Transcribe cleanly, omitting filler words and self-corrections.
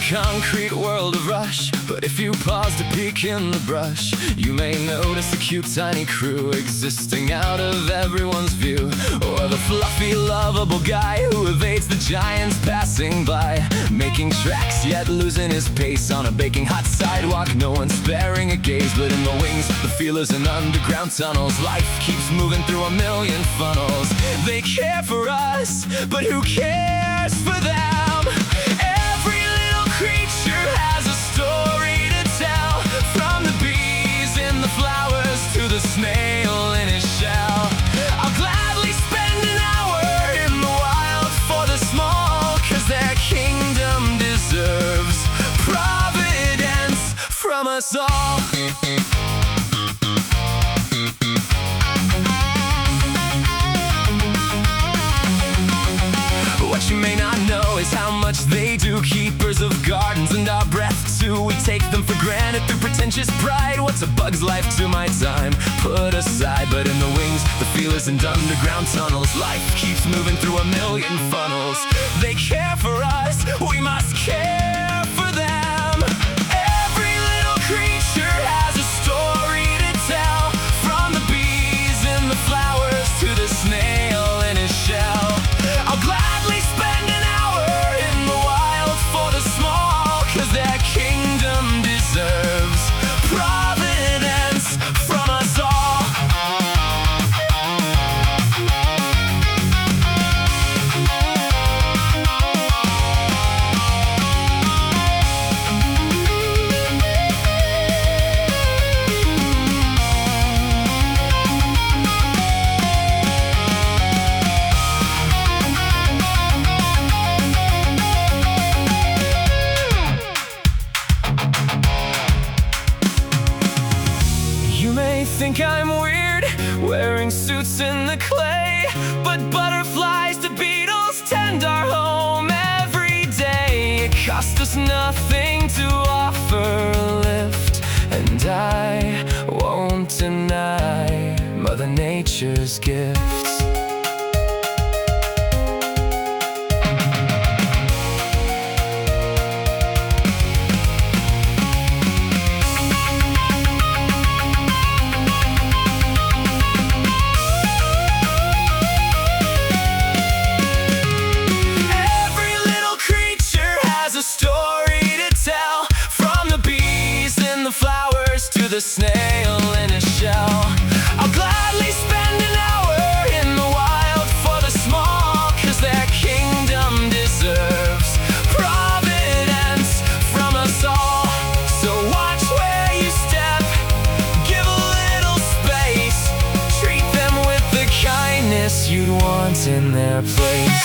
concrete world of rush, but if you pause to peek in the brush, you may notice a cute tiny crew existing out of everyone's view. Or the fluffy, lovable guy who evades the giants passing by, making tracks yet losing his pace on a baking hot sidewalk. No one's sparing a gaze, but in the wings, the feelers in underground tunnels. Life keeps moving through a million funnels. They care for us, but who cares for them? Every little creature has a story to tell, from the bees in the flowers to the snail in his shell. I'll gladly spend an hour in the wild for the small, 'cause their kingdom deserves providence from us all. What you may not know is how much they do, keepers of gardens and our breath too. We take them for granted through pretentious pride. What's a bug's life to my time put aside? But in the wings, the feelers and underground tunnels, life keeps moving through a million funnels. They care for us, we must care for them. Every little creature has a story to tell, from the bees in the flowers to the snail in his shell. I'll gladly spend an hour in the wild for the small, 'cause their kingdom deserves providence from us all. Think I'm weird, wearing suits in the clay, but butterflies to beetles tend our home every day. It cost us nothing to offer a lift, and I won't deny Mother Nature's gifts. The snail in a shell. I'll gladly spend an hour in the wild for the small, 'cause their kingdom deserves providence from us all. So watch where you step, give a little space, treat them with the kindness you'd want in their place.